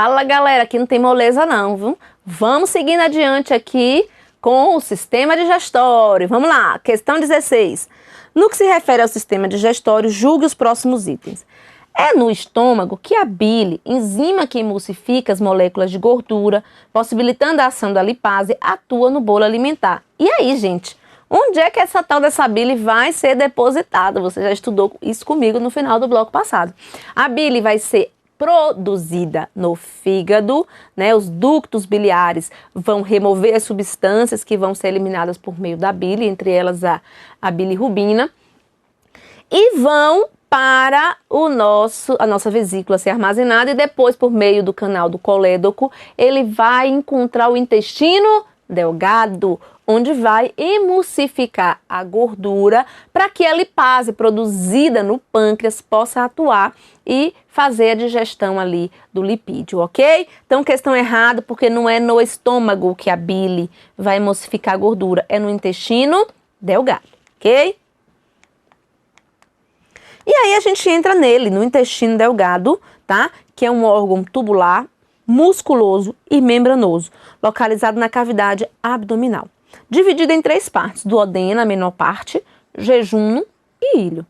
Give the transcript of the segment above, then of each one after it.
Fala, galera, aqui não tem moleza não, viu? Vamos seguindo adiante aqui com o sistema digestório. Vamos lá, questão 16. No que se refere ao sistema digestório, julgue os próximos itens. É no estômago que a bile, enzima que emulsifica as moléculas de gordura, possibilitando a ação da lipase, atua no bolo alimentar. E aí, gente, onde é que essa tal dessa bile vai ser depositada? Você já estudou isso comigo no final do bloco passado. A bile vai ser produzida no fígado, né? Os ductos biliares vão remover as substâncias que vão ser eliminadas por meio da bile, entre elas a bilirrubina, e vão para a nossa vesícula ser armazenada, e depois, por meio do canal do colédoco, ele vai encontrar o intestino delgado, onde vai emulsificar a gordura para que a lipase produzida no pâncreas possa atuar e fazer a digestão ali do lipídio, ok? Então, questão errada, porque não é no estômago que a bile vai emulsificar a gordura, é no intestino delgado, ok? E aí a gente entra nele, no intestino delgado, tá? Que é um órgão tubular, musculoso e membranoso, localizado na cavidade abdominal. Dividido em 3 partes, duodeno, a menor parte, jejum e ilho.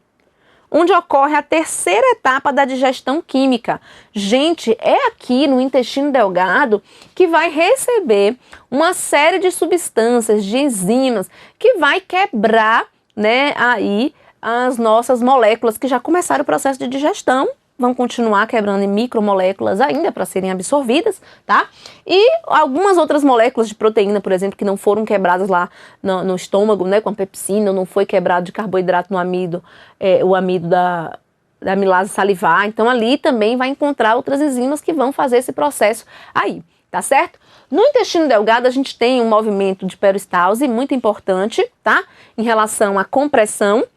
Onde ocorre a terceira etapa da digestão química. Gente, é aqui no intestino delgado que vai receber uma série de substâncias, de enzimas, que vai quebrar, né, aí as nossas moléculas que já começaram o processo de digestão, vão continuar quebrando em micromoléculas ainda para serem absorvidas, tá? E algumas outras moléculas de proteína, por exemplo, que não foram quebradas lá no estômago, né, com a pepsina, não foi quebrado de carboidrato no amido, o amido da amilase salivar. Então ali também vai encontrar outras enzimas que vão fazer esse processo aí, tá certo? No intestino delgado a gente tem um movimento de peristalse muito importante, tá? Em relação à compressão.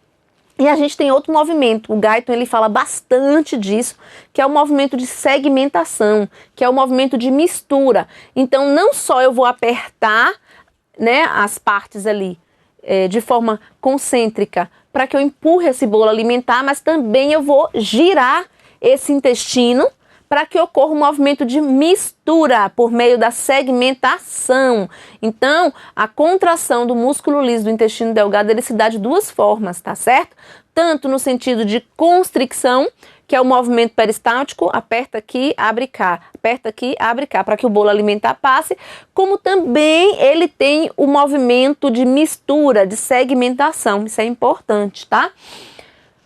E a gente tem outro movimento, o Guyton ele fala bastante disso, que é o movimento de segmentação, que é o movimento de mistura. Então, não só eu vou apertar, né, as partes ali de forma concêntrica para que eu empurre esse bolo alimentar, mas também eu vou girar esse intestino para que ocorra um movimento de mistura por meio da segmentação. Então, a contração do músculo liso do intestino delgado, ele se dá de 2 formas, tá certo? Tanto no sentido de constricção, que é o movimento peristáltico, aperta aqui, abre cá, aperta aqui, abre cá, para que o bolo alimentar passe, como também ele tem o movimento de mistura, de segmentação, isso é importante, tá?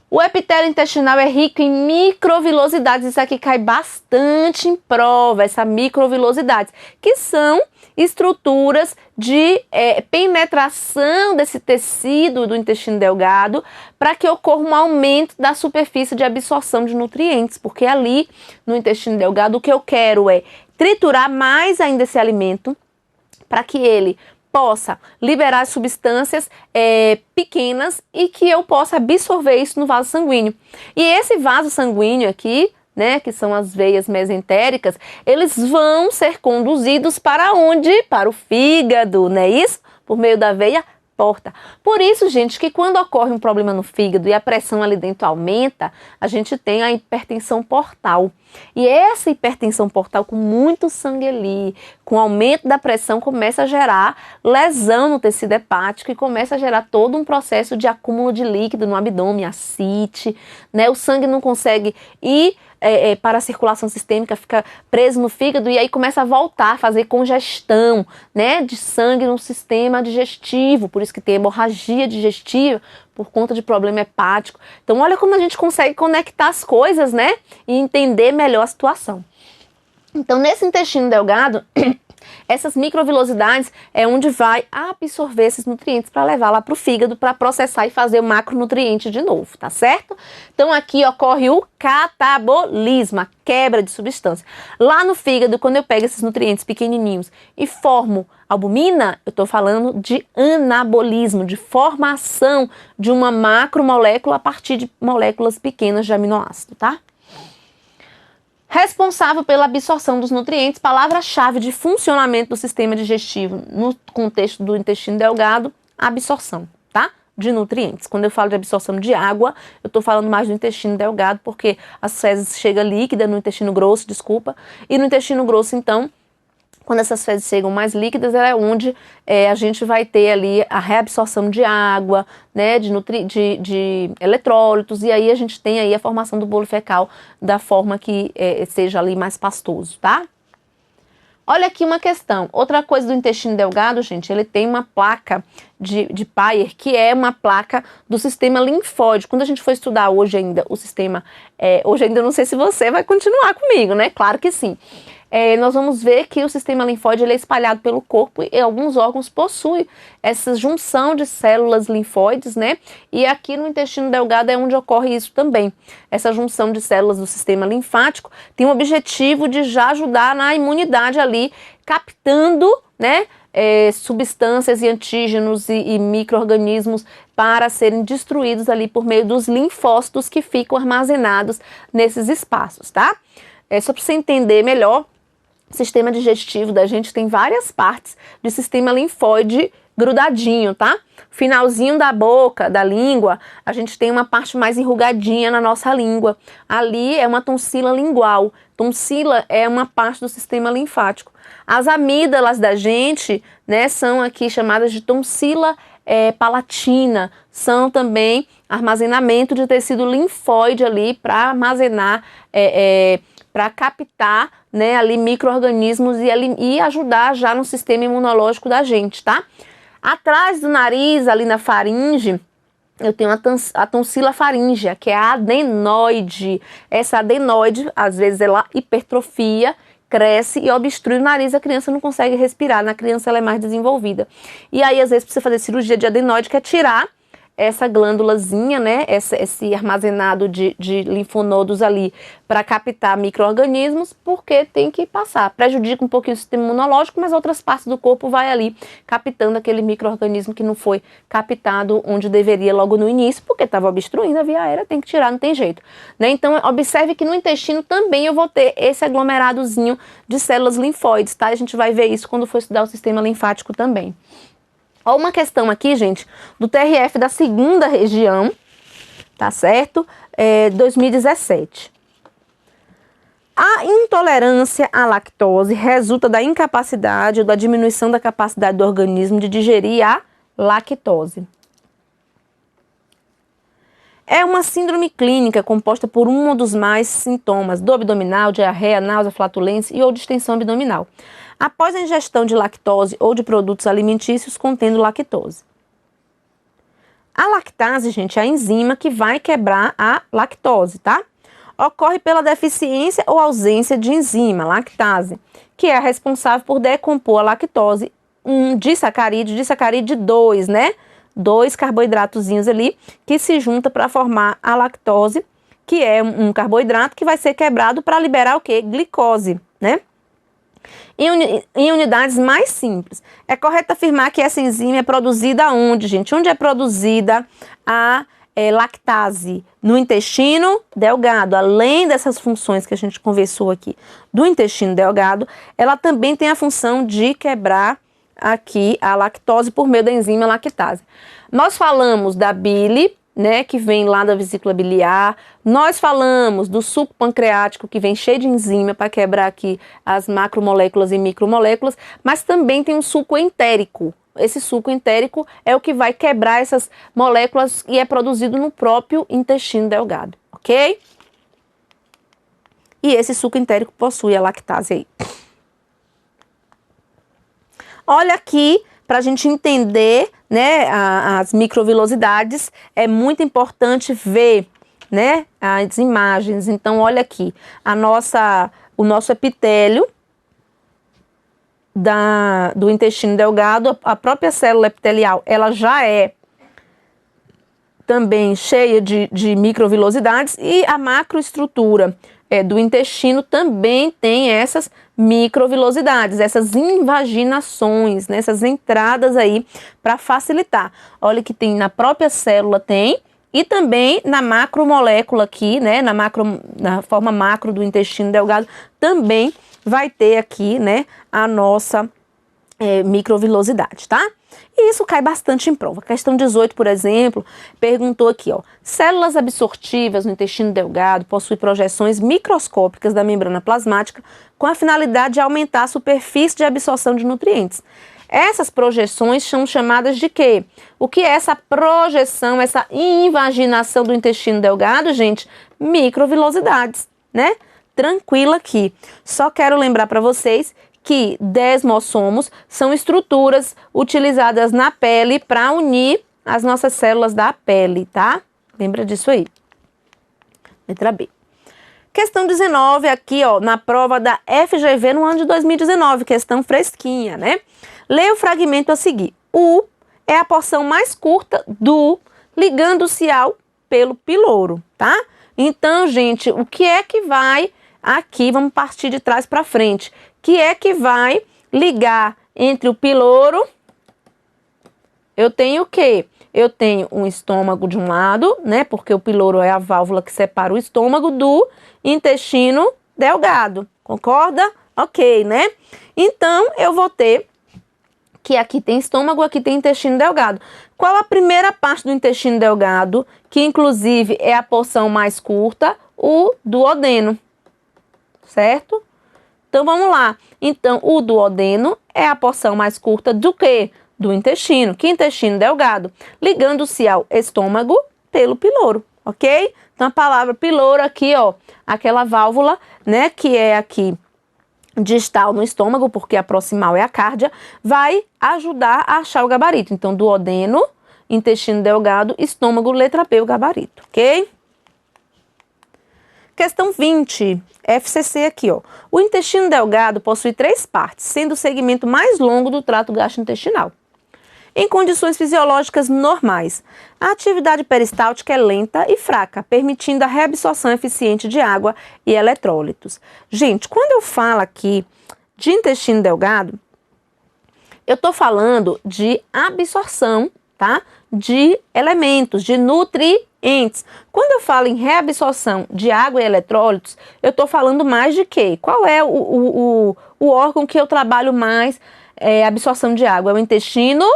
O epitélio intestinal é rico em microvilosidades, isso aqui cai bastante em prova, essa microvilosidades, que são estruturas de penetração desse tecido do intestino delgado para que ocorra um aumento da superfície de absorção de nutrientes, porque ali no intestino delgado o que eu quero é triturar mais ainda esse alimento para que ele possa liberar substâncias pequenas e que eu possa absorver isso no vaso sanguíneo. E esse vaso sanguíneo aqui, né, que são as veias mesentéricas, eles vão ser conduzidos para onde? Para o fígado, não é isso? Por meio da veia porta. Por isso, gente, que quando ocorre um problema no fígado e a pressão ali dentro aumenta, a gente tem a hipertensão portal. E essa hipertensão portal com muito sangue ali, com aumento da pressão, começa a gerar lesão no tecido hepático e começa a gerar todo um processo de acúmulo de líquido no abdômen, ascite, né? O sangue não consegue ir para a circulação sistêmica, fica preso no fígado e aí começa a voltar a fazer congestão, né, de sangue no sistema digestivo, por isso que tem hemorragia digestiva por conta de problema hepático. Então olha como a gente consegue conectar as coisas, né, e entender melhor a situação. Então nesse intestino delgado, essas microvilosidades é onde vai absorver esses nutrientes para levar lá para o fígado para processar e fazer o macronutriente de novo, tá certo? Então aqui ocorre o catabolismo, a quebra de substância. Lá no fígado, quando eu pego esses nutrientes pequenininhos e formo albumina, eu estou falando de anabolismo, de formação de uma macromolécula a partir de moléculas pequenas de aminoácido, tá? Responsável pela absorção dos nutrientes, palavra-chave de funcionamento do sistema digestivo no contexto do intestino delgado, absorção, tá? de nutrientes. Quando eu falo de absorção de água, eu estou falando mais do intestino delgado, porque as fezes chegam líquida no intestino grosso, desculpa, e no intestino grosso, então, quando essas fezes chegam mais líquidas, é onde a gente vai ter ali a reabsorção de água, né, de eletrólitos, e aí a gente tem aí a formação do bolo fecal da forma que seja ali mais pastoso, tá? Olha aqui uma questão. Outra coisa do intestino delgado, gente, ele tem uma placa de Peyer, que é uma placa do sistema linfóide. Quando a gente for estudar hoje ainda o sistema, hoje ainda eu não sei se você vai continuar comigo, né? Claro que sim. Nós vamos ver que o sistema linfóide ele é espalhado pelo corpo e alguns órgãos possuem essa junção de células linfóides, né? E aqui no intestino delgado é onde ocorre isso também. Essa junção de células do sistema linfático tem o objetivo de já ajudar na imunidade ali, captando, né? Substâncias e antígenos e micro-organismos para serem destruídos ali por meio dos linfócitos que ficam armazenados nesses espaços, tá? Só para você entender melhor, o sistema digestivo da gente tem várias partes de sistema linfóide grudadinho, tá? Finalzinho da boca, da língua, a gente tem uma parte mais enrugadinha na nossa língua. Ali é uma tonsila lingual. Tonsila é uma parte do sistema linfático. As amígdalas da gente, né, são aqui chamadas de tonsila palatina. São também armazenamento de tecido linfóide ali para armazenar, para captar, né, ali micro-organismos e ajudar já no sistema imunológico da gente, tá? Atrás do nariz, ali na faringe, eu tenho a tonsila faríngea, que é a adenoide. Essa adenoide, às vezes ela hipertrofia, cresce e obstrui o nariz, a criança não consegue respirar, na criança ela é mais desenvolvida. E aí, às vezes, precisa fazer cirurgia de adenoide, que é tirar essa glândulazinha, né, esse armazenado de linfonodos ali para captar micro-organismos, porque tem que passar. Prejudica um pouquinho o sistema imunológico, mas outras partes do corpo vai ali captando aquele micro-organismo que não foi captado onde deveria logo no início, porque estava obstruindo a via aérea, tem que tirar, não tem jeito. Né? Então, observe que no intestino também eu vou ter esse aglomeradozinho de células linfóides, tá? A gente vai ver isso quando for estudar o sistema linfático também. Ó, uma questão aqui, gente, do TRF da segunda região, tá certo? 2017. A intolerância à lactose resulta da incapacidade ou da diminuição da capacidade do organismo de digerir a lactose. É uma síndrome clínica composta por um dos mais sintomas do abdominal, diarreia, náusea, flatulência e ou distensão abdominal, após a ingestão de lactose ou de produtos alimentícios contendo lactose. A lactase, gente, é a enzima que vai quebrar a lactose, tá? Ocorre pela deficiência ou ausência de enzima, lactase, que é a responsável por decompor a lactose, disacarídeo 2, né? 2 carboidratozinhos ali, que se junta para formar a lactose, que é um carboidrato que vai ser quebrado para liberar o quê? Glicose, né? Em unidades mais simples. É correto afirmar que essa enzima é produzida onde, gente? Onde é produzida a lactase? No intestino delgado. Além dessas funções que a gente conversou aqui do intestino delgado, ela também tem a função de quebrar aqui a lactose por meio da enzima lactase. Nós falamos da bile, né, que vem lá da vesícula biliar. Nós falamos do suco pancreático, que vem cheio de enzima para quebrar aqui as macromoléculas e micromoléculas, mas também tem um suco entérico. Esse suco entérico é o que vai quebrar essas moléculas e é produzido no próprio intestino delgado, ok? E esse suco entérico possui a lactase aí. Olha aqui, para a gente entender, né, as microvilosidades, é muito importante ver, né, as imagens. Então, olha aqui, o nosso epitélio do intestino delgado, a própria célula epitelial, ela já é também cheia de microvilosidades, e a macroestrutura do intestino também tem essas microvilosidades, essas invaginações, né, essas entradas aí para facilitar. Olha que tem na própria célula tem, e também na macromolécula aqui, né, na forma macro do intestino delgado, também vai ter aqui, né, a nossa microvilosidade, tá? E isso cai bastante em prova. Questão 18, por exemplo, perguntou aqui, ó, células absortivas no intestino delgado possuem projeções microscópicas da membrana plasmática com a finalidade de aumentar a superfície de absorção de nutrientes. Essas projeções são chamadas de quê? O que é essa projeção, essa invaginação do intestino delgado, gente? Microvilosidades, né? Tranquila aqui. Só quero lembrar para vocês que desmossomos são estruturas utilizadas na pele para unir as nossas células da pele, tá? Lembra disso aí. Letra B. Questão 19 aqui, ó, na prova da FGV no ano de 2019, questão fresquinha, né? Leia o fragmento a seguir. U é a porção mais curta do ligando-se ao pelo piloro, tá? Então, gente, o que é que vai aqui, vamos partir de trás para frente, que é que vai ligar entre o piloro, eu tenho o quê? Eu tenho um estômago de um lado, né, porque o piloro é a válvula que separa o estômago do intestino delgado, concorda? Ok, né? Então, eu vou ter que aqui tem estômago, aqui tem intestino delgado. Qual a primeira parte do intestino delgado, que inclusive é a porção mais curta? O duodeno, certo? Então, vamos lá. Então, o duodeno é a porção mais curta do quê? Do intestino. Que intestino delgado? Ligando-se ao estômago pelo piloro, ok? Então, a palavra piloro aqui, ó, aquela válvula, né, que é aqui distal no estômago, porque a proximal é a cárdia, vai ajudar a achar o gabarito. Então, duodeno, intestino delgado, estômago, letra B, o gabarito, ok? Questão 20, FCC aqui, ó. O intestino delgado possui 3 partes, sendo o segmento mais longo do trato gastrointestinal. Em condições fisiológicas normais, a atividade peristáltica é lenta e fraca, permitindo a reabsorção eficiente de água e eletrólitos. Gente, quando eu falo aqui de intestino delgado, eu estou falando de absorção, tá? De elementos, de nutrientes. Quando eu falo em reabsorção de água e eletrólitos, eu estou falando mais de quê? Qual é o órgão que eu trabalho mais absorção de água? É o intestino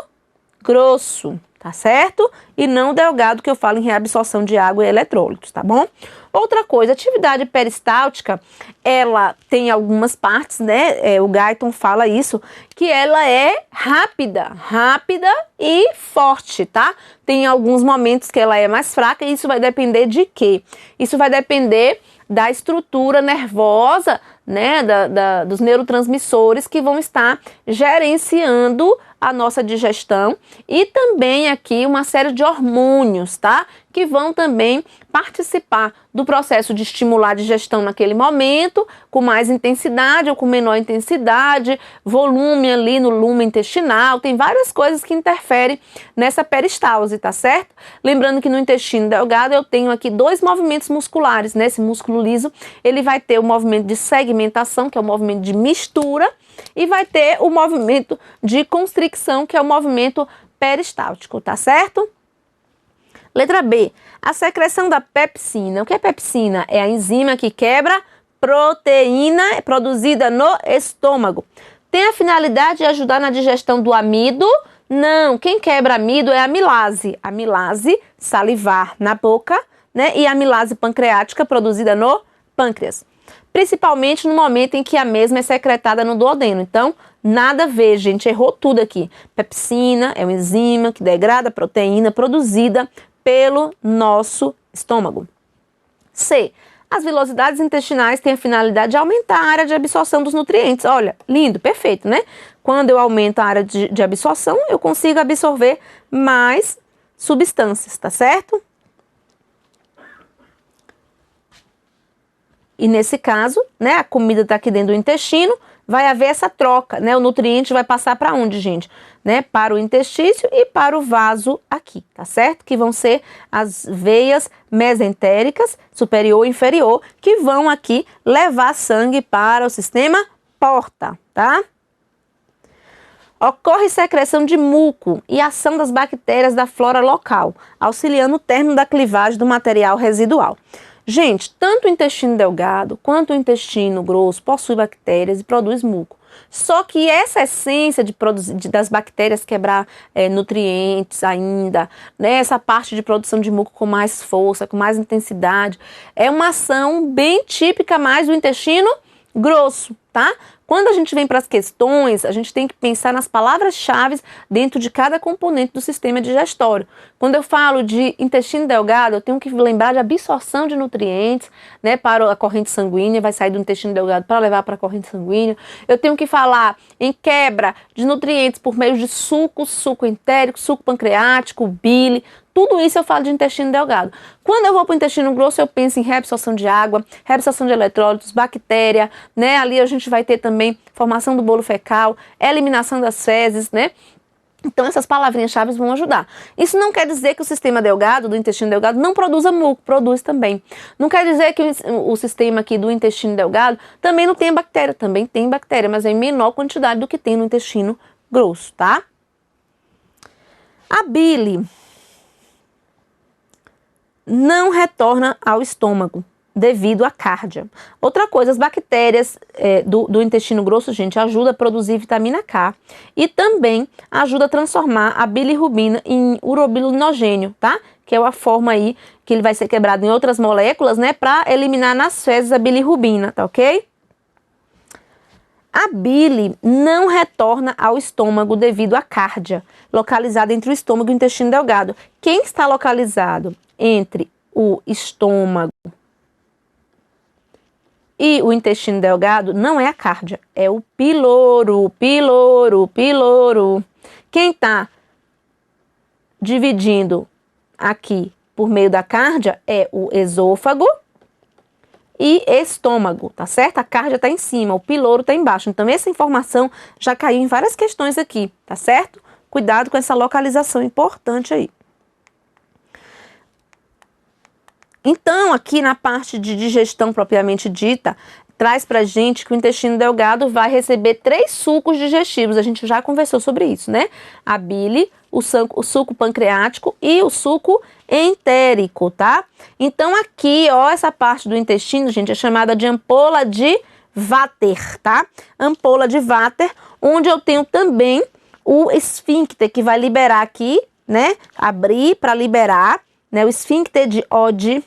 grosso, tá certo? E não delgado, que eu falo em reabsorção de água e eletrólitos, tá bom? Outra coisa, a atividade peristáltica, ela tem algumas partes, né? O Guyton fala isso, que ela é rápida e forte, tá? Tem alguns momentos que ela é mais fraca e isso vai depender de quê? Isso vai depender da estrutura nervosa, né? Dos neurotransmissores que vão estar gerenciando a nossa digestão e também aqui uma série de hormônios, tá? Que vão também participar do processo de estimular a digestão naquele momento, com mais intensidade ou com menor intensidade, volume ali no lume intestinal, tem várias coisas que interferem nessa peristalse, tá certo? Lembrando que no intestino delgado eu tenho aqui 2 movimentos musculares, né? Esse músculo liso, ele vai ter o movimento de segmentação, que é o movimento de mistura, e vai ter o movimento de constricção, que é o movimento peristáltico, tá certo? Letra B, a secreção da pepsina. O que é pepsina? É a enzima que quebra proteína produzida no estômago. Tem a finalidade de ajudar na digestão do amido? Não, quem quebra amido é a amilase. A amilase salivar na boca, né? E a amilase pancreática produzida no pâncreas. Principalmente no momento em que a mesma é secretada no duodeno. Então, nada a ver, gente, errou tudo aqui. Pepsina é uma enzima que degrada a proteína produzida pelo nosso estômago. C. As vilosidades intestinais têm a finalidade de aumentar a área de absorção dos nutrientes. Olha, lindo, perfeito, né? Quando eu aumento a área de absorção, eu consigo absorver mais substâncias, tá certo? E nesse caso, né, a comida está aqui dentro do intestino, vai haver essa troca, né? O nutriente vai passar para onde, gente? Né? Para o intestício e para o vaso aqui, tá certo? Que vão ser as veias mesentéricas, superior e inferior, que vão aqui levar sangue para o sistema porta, tá? Ocorre secreção de muco e ação das bactérias da flora local, auxiliando o término da clivagem do material residual. Gente, tanto o intestino delgado quanto o intestino grosso possui bactérias e produz muco. Só que essa essência de produzir, das bactérias quebrar nutrientes ainda, né, essa parte de produção de muco com mais força, com mais intensidade, é uma ação bem típica mais do intestino grosso, tá? Quando a gente vem para as questões, a gente tem que pensar nas palavras-chave dentro de cada componente do sistema digestório. Quando eu falo de intestino delgado, eu tenho que lembrar de absorção de nutrientes, né, para a corrente sanguínea, vai sair do intestino delgado para levar para a corrente sanguínea. Eu tenho que falar em quebra de nutrientes por meio de suco entérico, suco pancreático, bile. Tudo isso eu falo de intestino delgado. Quando eu vou para o intestino grosso, eu penso em reabsorção de água, reabsorção de eletrólitos, bactéria, né? Ali a gente vai ter também formação do bolo fecal, eliminação das fezes, né? Então essas palavrinhas-chave vão ajudar. Isso não quer dizer que o sistema delgado, do intestino delgado, não produza muco, produz também. Não quer dizer que o sistema aqui do intestino delgado também não tem bactéria, também tem bactéria, mas é em menor quantidade do que tem no intestino grosso, tá? A bile não retorna ao estômago devido à cárdia. Outra coisa, as bactérias do intestino grosso, gente, ajudam a produzir vitamina K e também ajuda a transformar a bilirrubina em urobilinogênio, tá? Que é a forma aí que ele vai ser quebrado em outras moléculas, né, para eliminar nas fezes a bilirrubina, tá ok? A bile não retorna ao estômago devido à cárdia, localizada entre o estômago e o intestino delgado. Quem está localizado entre o estômago e o intestino delgado não é a cárdia, é o piloro. Quem está dividindo aqui por meio da cárdia é o esôfago e estômago, tá certo? A cárdia está em cima, o piloro está embaixo. Então essa informação já caiu em várias questões aqui, tá certo? Cuidado com essa localização importante aí. Então, aqui na parte de digestão propriamente dita, traz pra gente que o intestino delgado vai receber 3 sucos digestivos. A gente já conversou sobre isso, né? A bile, o suco pancreático e o suco entérico, tá? Então, aqui, ó, essa parte do intestino, gente, é chamada de ampola de Vater, tá? Ampola de Vater, onde eu tenho também o esfíncter, que vai liberar aqui, né? Abrir para liberar, né? O esfíncter de Oddi,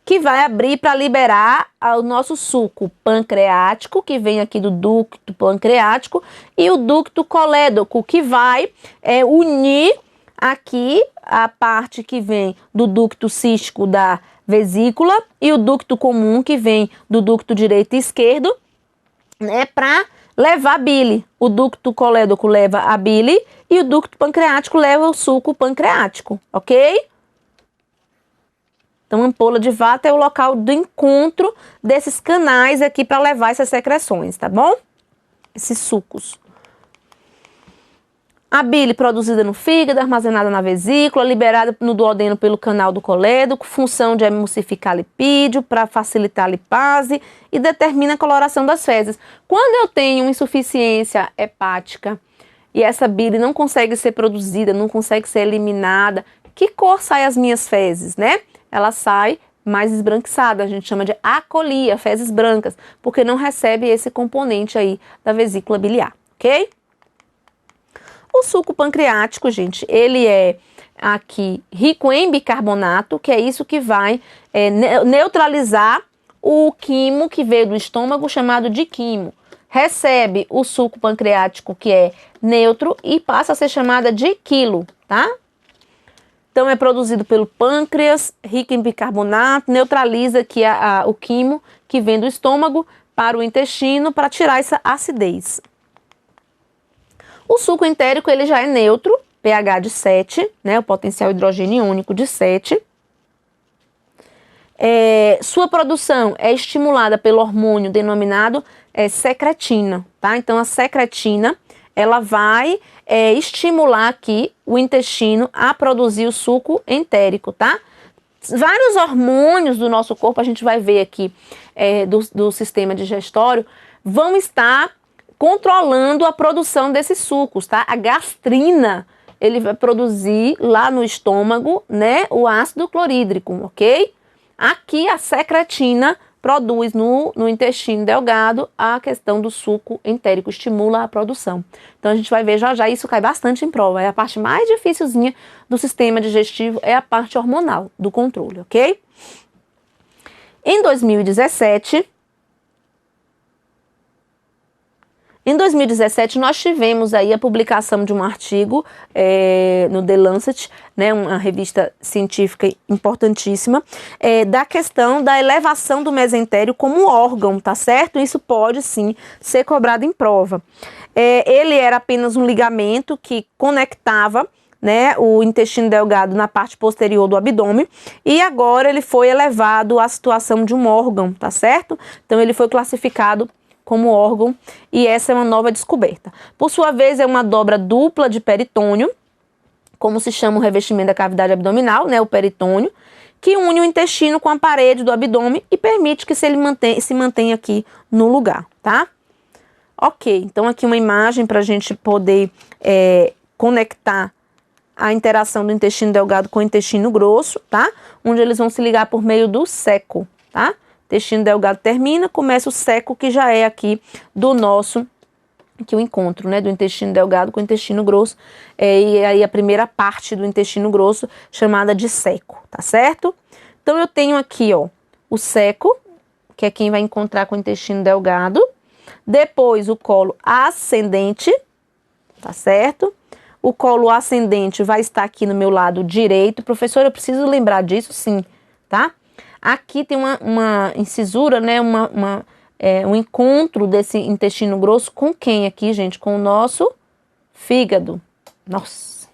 que vai abrir para liberar o nosso suco pancreático, que vem aqui do ducto pancreático, e o ducto colédoco, que vai unir aqui a parte que vem do ducto cístico da vesícula e o ducto comum, que vem do ducto direito e esquerdo, né, para levar a bile. O ducto colédoco leva a bile e o ducto pancreático leva o suco pancreático, ok? Então, a ampola de Vater é o local do encontro desses canais aqui para levar essas secreções, tá bom? Esses sucos. A bile produzida no fígado, armazenada na vesícula, liberada no duodeno pelo canal do colédoco, função de emulsificar lipídio para facilitar a lipase e determina a coloração das fezes. Quando eu tenho insuficiência hepática e essa bile não consegue ser produzida, não consegue ser eliminada, que cor sai as minhas fezes, né? Ela sai mais esbranquiçada, a gente chama de acolia, fezes brancas, porque não recebe esse componente aí da vesícula biliar, ok? O suco pancreático, gente, ele é aqui rico em bicarbonato, que é isso que vai neutralizar o quimo que veio do estômago, chamado de quimo. Recebe o suco pancreático, que é neutro, e passa a ser chamada de quilo, tá? Então, é produzido pelo pâncreas, rico em bicarbonato, neutraliza aqui o quimo que vem do estômago para o intestino para tirar essa acidez. O suco entérico, ele já é neutro, pH de 7, né, o potencial hidrogênio iônico de 7. Sua produção é estimulada pelo hormônio denominado secretina, tá? Então, a secretina, ela vai estimular aqui o intestino a produzir o suco entérico, tá? Vários hormônios do nosso corpo, a gente vai ver aqui do sistema digestório, vão estar controlando a produção desses sucos, tá? A gastrina, ele vai produzir lá no estômago, né, o ácido clorídrico, ok? Aqui a secretina produz no intestino delgado a questão do suco entérico, estimula a produção. Então a gente vai ver já já, isso cai bastante em prova. É a parte mais dificilzinha do sistema digestivo, é a parte hormonal do controle, ok? Em 2017, nós tivemos aí a publicação de um artigo no The Lancet, né, uma revista científica importantíssima, da questão da elevação do mesentério como órgão, tá certo? Isso pode sim ser cobrado em prova. Ele era apenas um ligamento que conectava, né, o intestino delgado na parte posterior do abdômen, e agora ele foi elevado à situação de um órgão, tá certo? Então ele foi classificado como órgão, e essa é uma nova descoberta. Por sua vez, é uma dobra dupla de peritônio, como se chama o revestimento da cavidade abdominal, né, o peritônio, que une o intestino com a parede do abdômen e permite que se mantenha aqui no lugar, tá? Ok, então aqui uma imagem para a gente poder conectar a interação do intestino delgado com o intestino grosso, tá? Onde eles vão se ligar por meio do seco, tá? Intestino delgado termina, começa o seco, que já é aqui do nosso, aqui o encontro, né, do intestino delgado com o intestino grosso, e aí a primeira parte do intestino grosso, chamada de seco, tá certo? Então eu tenho aqui, ó, o seco, que é quem vai encontrar com o intestino delgado, depois o colo ascendente, tá certo? O colo ascendente vai estar aqui no meu lado direito. Professor, eu preciso lembrar disso, sim, tá? Aqui tem uma incisura, né, um encontro desse intestino grosso com quem aqui, gente? Com o nosso fígado. Nossa!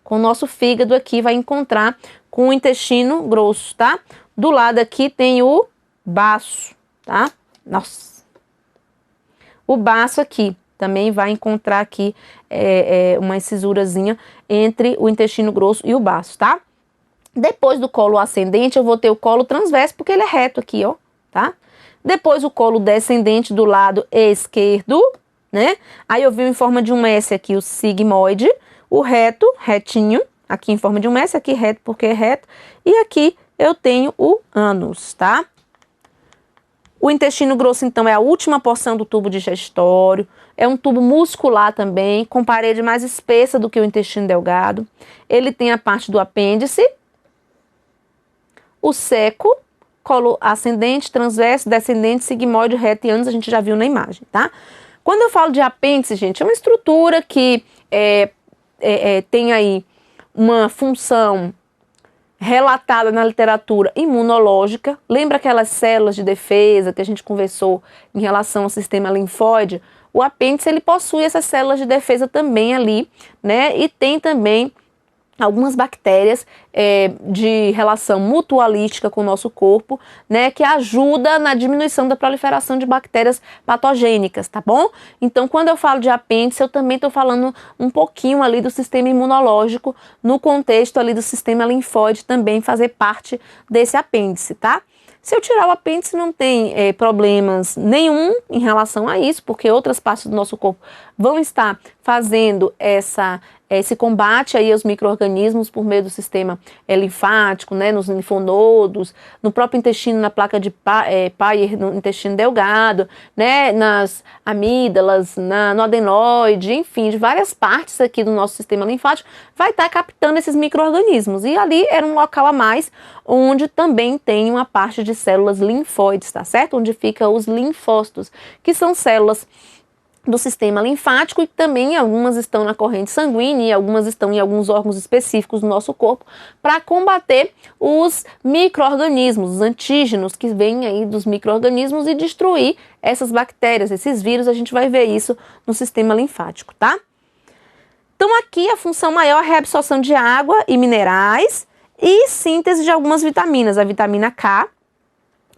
Com o nosso fígado aqui vai encontrar com o intestino grosso, tá? Do lado aqui tem o baço, tá? Nossa! O baço aqui também vai encontrar aqui uma incisurazinha entre o intestino grosso e o baço, tá? Depois do colo ascendente, eu vou ter o colo transverso, porque ele é reto aqui, ó, tá? Depois o colo descendente do lado esquerdo, né? Aí eu vi em forma de um S aqui o sigmoide, o reto, retinho, aqui em forma de um S, aqui reto porque é reto, e aqui eu tenho o ânus, tá? O intestino grosso, então, é a última porção do tubo digestório, é um tubo muscular também, com parede mais espessa do que o intestino delgado. Ele tem a parte do apêndice, o seco, colo ascendente, transverso, descendente, sigmoide, reto e ânus, a gente já viu na imagem, tá? Quando eu falo de apêndice, gente, é uma estrutura que tem aí uma função relatada na literatura imunológica. Lembra aquelas células de defesa que a gente conversou em relação ao sistema linfóide? O apêndice, ele possui essas células de defesa também ali, né? E tem também algumas bactérias de relação mutualística com o nosso corpo, né, que ajuda na diminuição da proliferação de bactérias patogênicas, tá bom? Então, quando eu falo de apêndice, eu também estou falando um pouquinho ali do sistema imunológico, no contexto ali do sistema linfóide também fazer parte desse apêndice, tá? Se eu tirar o apêndice, não tem problemas nenhum em relação a isso, porque outras partes do nosso corpo vão estar fazendo esse combate aí aos micro-organismos por meio do sistema linfático, né, nos linfonodos, no próprio intestino, na placa de Peyer, no intestino delgado, né, nas amígdalas, no adenoide, enfim, de várias partes aqui do nosso sistema linfático, vai estar captando esses micro-organismos. E ali era um local a mais, onde também tem uma parte de células linfóides, tá certo? Onde ficam os linfócitos, que são células do sistema linfático, e também algumas estão na corrente sanguínea e algumas estão em alguns órgãos específicos do nosso corpo para combater os micro-organismos, os antígenos que vêm aí dos micro-organismos e destruir essas bactérias, esses vírus. A gente vai ver isso no sistema linfático, tá? Então aqui a função maior é a reabsorção de água e minerais e síntese de algumas vitaminas, a vitamina K,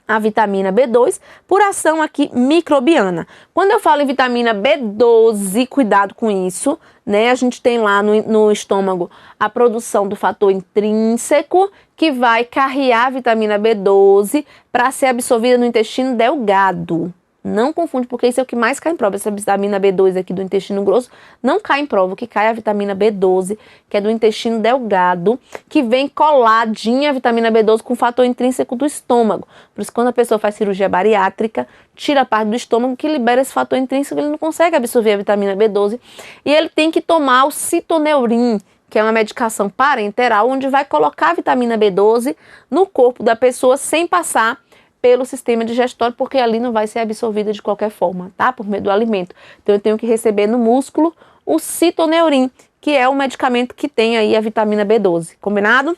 a vitamina B2, por ação aqui microbiana. Quando eu falo em vitamina B12, cuidado com isso, né? A gente tem lá no estômago a produção do fator intrínseco, que vai carrear a vitamina B12 para ser absorvida no intestino delgado, Não confunde, porque isso é o que mais cai em prova. Essa vitamina B12 aqui do intestino grosso não cai em prova. O que cai é a vitamina B12, que é do intestino delgado, que vem coladinha a vitamina B12 com o fator intrínseco do estômago. Por isso, quando a pessoa faz cirurgia bariátrica, tira a parte do estômago que libera esse fator intrínseco, ele não consegue absorver a vitamina B12. E ele tem que tomar o citoneurin, que é uma medicação parenteral, onde vai colocar a vitamina B12 no corpo da pessoa sem passar pelo sistema digestório, porque ali não vai ser absorvida de qualquer forma, tá? Por meio do alimento. Então eu tenho que receber no músculo o citoneurin, que é o medicamento que tem aí a vitamina B12, combinado?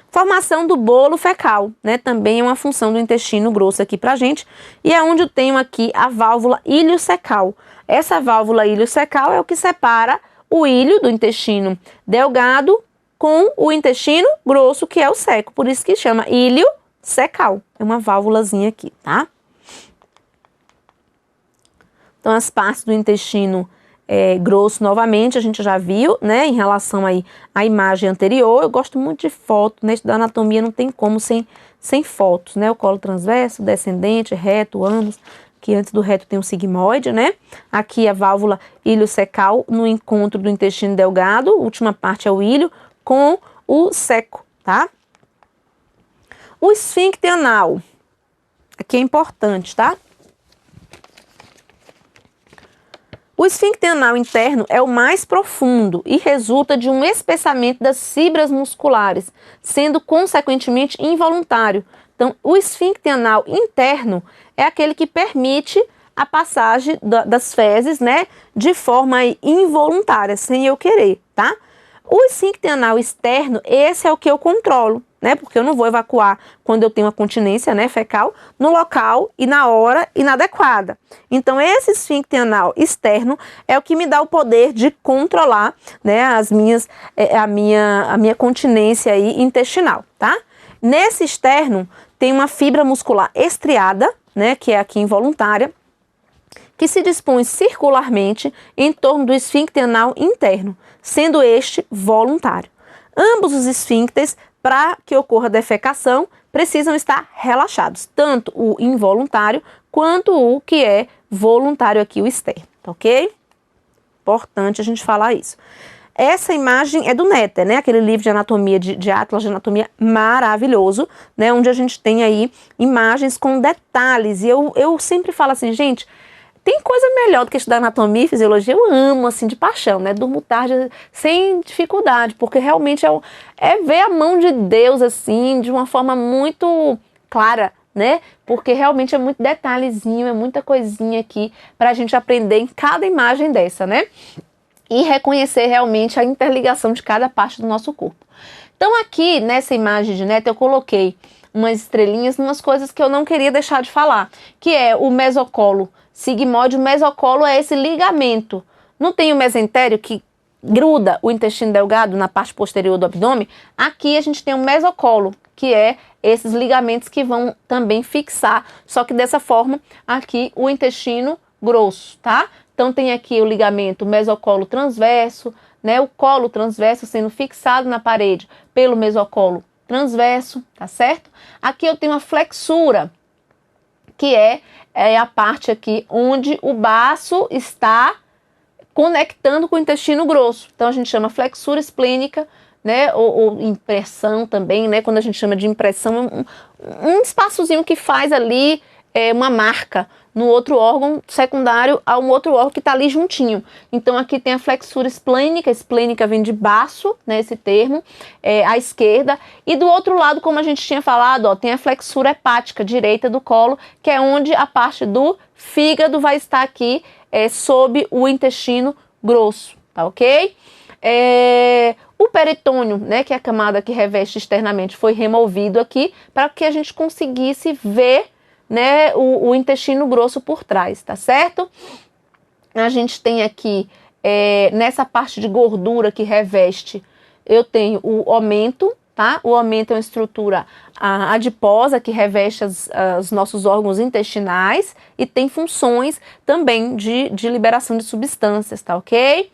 Formação do bolo fecal, né? Também é uma função do intestino grosso aqui pra gente, e é onde eu tenho aqui a válvula iliocecal. Essa válvula iliocecal é o que separa o ilho do intestino delgado com o intestino grosso, que é o seco, por isso que chama iliocecal. É uma válvulazinha aqui, tá? Então, as partes do intestino grosso, novamente, a gente já viu, né, em relação aí à imagem anterior. Eu gosto muito de foto, né, estudar anatomia não tem como sem fotos, né, o colo transverso, descendente, reto, ânus, que antes do reto tem um sigmoide, né, aqui a válvula iliocecal no encontro do intestino delgado, a última parte é o ilho, com o seco, tá? O esfíncter anal, aqui é importante, tá? O esfíncter anal interno é o mais profundo e resulta de um espessamento das fibras musculares, sendo consequentemente involuntário. Então, o esfíncter anal interno é aquele que permite a passagem das fezes, né, de forma involuntária, sem eu querer, tá? O esfíncter anal externo, esse é o que eu controlo, né? Porque eu não vou evacuar quando eu tenho uma continência, né, fecal, no local e na hora inadequada. Então, esse esfíncter anal externo é o que me dá o poder de controlar, né, a minha continência aí intestinal, tá? Nesse externo, tem uma fibra muscular estriada, né, que é aqui involuntária, que se dispõe circularmente em torno do esfíncter anal interno, sendo este voluntário. Ambos os esfíncteres, para que ocorra defecação, precisam estar relaxados, tanto o involuntário quanto o que é voluntário aqui, o externo, ok? Importante a gente falar isso. Essa imagem é do Néter, né? Aquele livro de anatomia, de Atlas de Anatomia maravilhoso, né? Onde a gente tem aí imagens com detalhes. E eu sempre falo assim, gente, tem coisa melhor do que estudar anatomia e fisiologia? Eu amo, assim, de paixão, né? Durmo tarde sem dificuldade, porque realmente é ver a mão de Deus, assim, de uma forma muito clara, né? Porque realmente é muito detalhezinho, é muita coisinha aqui pra gente aprender em cada imagem dessa, né? E reconhecer realmente a interligação de cada parte do nosso corpo. Então aqui, nessa imagem de Néter, eu coloquei umas estrelinhas, umas coisas que eu não queria deixar de falar, que é o mesocolo sigmoide. O mesocolo é esse ligamento. Não tem o mesentério que gruda o intestino delgado na parte posterior do abdômen? Aqui a gente tem o mesocolo, que é esses ligamentos que vão também fixar, só que dessa forma aqui o intestino grosso, tá? Então tem aqui o ligamento mesocolo transverso, né? O colo transverso sendo fixado na parede pelo mesocolo transverso, tá certo? Aqui eu tenho a flexura, que é a parte aqui onde o baço está conectando com o intestino grosso. Então a gente chama flexura esplênica, né? Ou impressão também, né? Quando a gente chama de impressão, um espaçozinho que faz ali uma marca no outro órgão secundário a um outro órgão que está ali juntinho. Então aqui tem a flexura esplênica, esplênica vem de baço, né, esse termo, à esquerda, e do outro lado, como a gente tinha falado, ó, tem a flexura hepática direita do colo, que é onde a parte do fígado vai estar aqui sob o intestino grosso, tá ok? O peritônio, né, que é a camada que reveste externamente, foi removido aqui para que a gente conseguisse ver, né, o intestino grosso por trás, tá certo? A gente tem aqui, nessa parte de gordura que reveste, eu tenho o omento, tá? O omento é uma estrutura adiposa que reveste os nossos órgãos intestinais e tem funções também de liberação de substâncias, tá ok?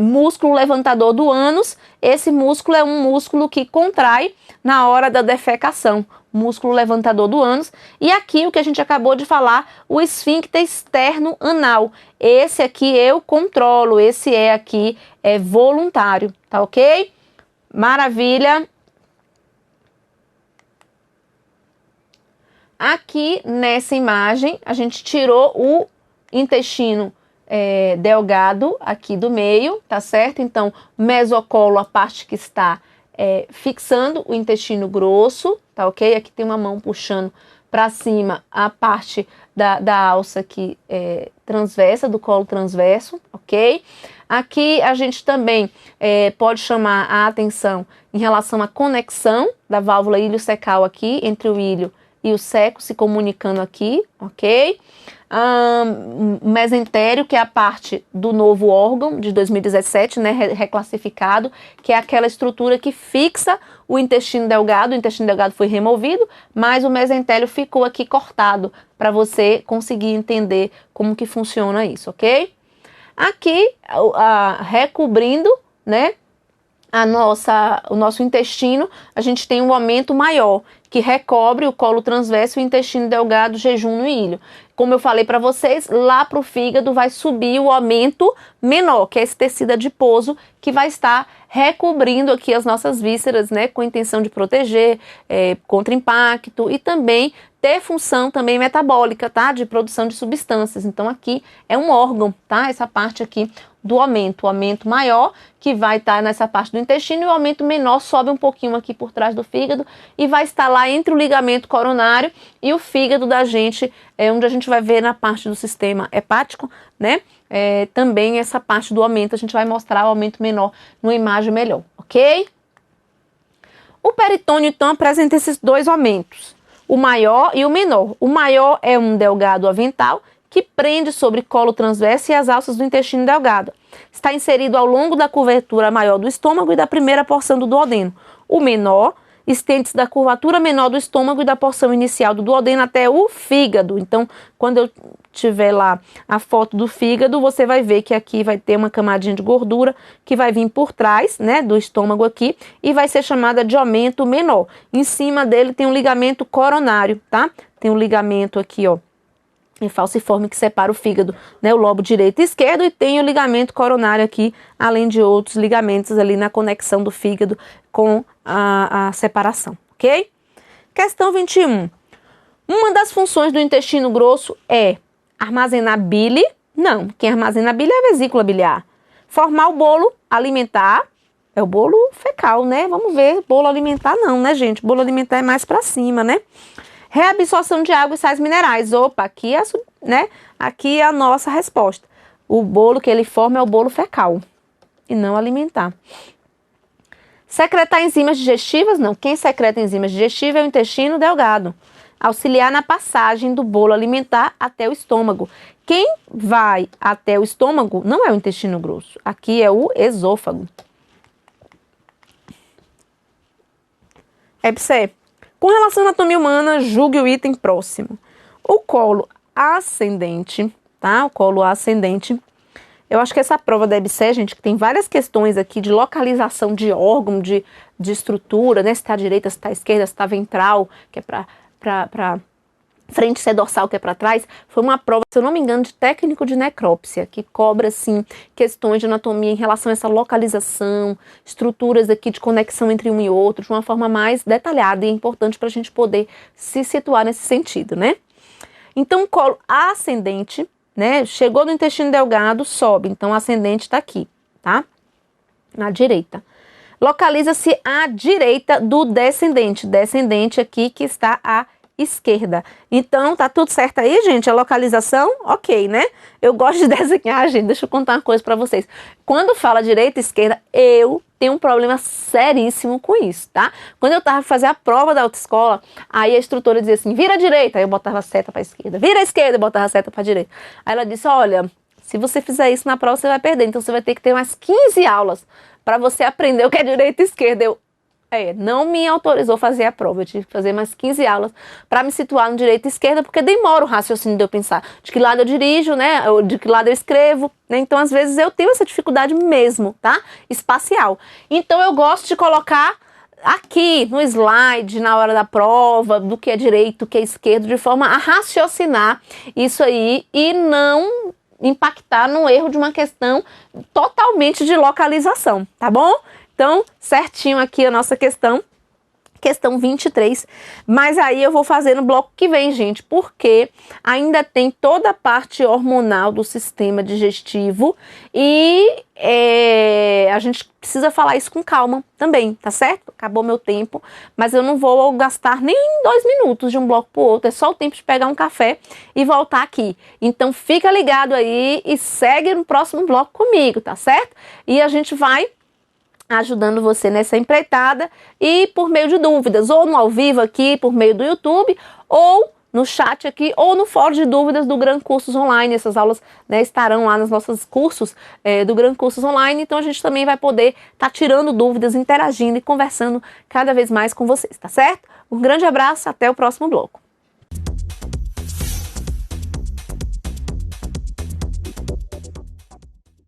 Músculo levantador do ânus, esse músculo é um músculo que contrai na hora da defecação, músculo levantador do ânus. E aqui o que a gente acabou de falar, o esfíncter externo anal. Esse aqui eu controlo, esse aqui é voluntário, tá ok? Maravilha. Aqui nessa imagem a gente tirou o intestino delgado aqui do meio, tá certo? Então, mesocolo, a parte que está fixando o intestino grosso, tá ok? Aqui tem uma mão puxando para cima a parte da alça aqui transversa, do colo transverso, ok? Aqui a gente também pode chamar a atenção em relação à conexão da válvula iliocecal aqui, entre o ilho e o seco se comunicando aqui, ok? Mesentério, que é a parte do novo órgão de 2017, né, reclassificado, que é aquela estrutura que fixa o intestino delgado. O intestino delgado foi removido, mas o mesentério ficou aqui cortado, para você conseguir entender como que funciona isso, ok? Aqui, recobrindo, né, o nosso intestino, a gente tem um aumento maior, que recobre o colo transverso, o intestino delgado, jejum no ilho. Como eu falei para vocês, lá para o fígado vai subir o aumento menor, que é esse tecido adiposo, que vai estar recobrindo aqui as nossas vísceras, né, com a intenção de proteger contra impacto e também ter função também metabólica, tá, de produção de substâncias. Então aqui é um órgão, tá, essa parte aqui do aumento, o aumento maior que vai estar nessa parte do intestino e o aumento menor sobe um pouquinho aqui por trás do fígado e vai estar lá entre o ligamento coronário e o fígado da gente, onde a gente vai ver na parte do sistema hepático, né? Também essa parte do aumento, a gente vai mostrar o aumento menor numa imagem melhor, ok? O peritônio, então, apresenta esses dois aumentos, o maior e o menor. O maior é um delgado avental, que prende sobre colo transverso e as alças do intestino delgado. Está inserido ao longo da curvatura maior do estômago e da primeira porção do duodeno. O menor estende-se da curvatura menor do estômago e da porção inicial do duodeno até o fígado. Então, quando eu tiver lá a foto do fígado, você vai ver que aqui vai ter uma camadinha de gordura que vai vir por trás, né, do estômago aqui e vai ser chamada de aumento menor. Em cima dele tem um ligamento coronário, tá? Tem um ligamento aqui, ó, em falciforme que separa o fígado, né, o lobo direito e esquerdo, e tem o ligamento coronário aqui, além de outros ligamentos ali na conexão do fígado com a separação, ok? Questão 21. Uma das funções do intestino grosso é armazenar bile? Não, quem armazena bile é a vesícula biliar. Formar o bolo alimentar, é o bolo fecal, né? Vamos ver, bolo alimentar não, né, gente? Bolo alimentar é mais para cima, né? Reabsorção de água e sais minerais. Opa, aqui é a nossa resposta. O bolo que ele forma é o bolo fecal e não alimentar. Secretar enzimas digestivas? Não. Quem secreta enzimas digestivas é o intestino delgado. Auxiliar na passagem do bolo alimentar até o estômago. Quem vai até o estômago não é o intestino grosso. Aqui é o esôfago. EBSER. Com relação à anatomia humana, julgue o item próximo. O colo ascendente, tá? O colo ascendente. Eu acho que essa prova da EBSER, gente, que tem várias questões aqui de localização de órgão, de estrutura, né? Se está à direita, se está à esquerda, se está ventral, que é para frente, se é dorsal, que é para trás. Foi uma prova, se eu não me engano, de técnico de necrópsia, que cobra, assim, questões de anatomia em relação a essa localização, estruturas aqui de conexão entre um e outro, de uma forma mais detalhada e importante para a gente poder se situar nesse sentido, né? Então, o colo ascendente, né? Chegou no intestino delgado, sobe. Então, o ascendente está aqui, tá? Na direita. Localiza-se à direita do descendente. Descendente aqui que está à esquerda. Então, tá tudo certo aí, gente? A localização, ok, né? Eu gosto de desenhar, gente. Deixa eu contar uma coisa pra vocês. Quando fala direita e esquerda, eu tenho um problema seríssimo com isso, tá? Quando eu tava fazendo a prova da autoescola, aí a instrutora dizia assim, vira à direita, aí eu botava a seta pra esquerda. Vira à esquerda, eu botava a seta pra direita. Aí ela disse, olha, se você fizer isso na prova, você vai perder. Então, você vai ter que ter umas 15 aulas pra você aprender o que é direita e esquerda. Eu, não me autorizou a fazer a prova, eu tive que fazer mais 15 aulas para me situar no direita e esquerda, porque demora o raciocínio de eu pensar de que lado eu dirijo, né, ou de que lado eu escrevo, né, então às vezes eu tenho essa dificuldade mesmo, tá, espacial. Então eu gosto de colocar aqui no slide, na hora da prova, do que é direito, do que é esquerdo, de forma a raciocinar isso aí e não impactar no erro de uma questão totalmente de localização, tá bom? Então, certinho aqui a nossa questão 23, mas aí eu vou fazer no bloco que vem, gente, porque ainda tem toda a parte hormonal do sistema digestivo e a gente precisa falar isso com calma também, tá certo? Acabou meu tempo, mas eu não vou gastar nem 2 minutos de um bloco pro outro, é só o tempo de pegar um café e voltar aqui. Então fica ligado aí e segue no próximo bloco comigo, tá certo? E a gente vai ajudando você nessa empreitada e por meio de dúvidas, ou no ao vivo aqui, por meio do YouTube, ou no chat aqui, ou no fórum de dúvidas do Gran Cursos Online. Essas aulas, né, estarão lá nos nossos cursos do Gran Cursos Online, então a gente também vai poder estar tirando dúvidas, interagindo e conversando cada vez mais com vocês, tá certo? Um grande abraço, até o próximo bloco.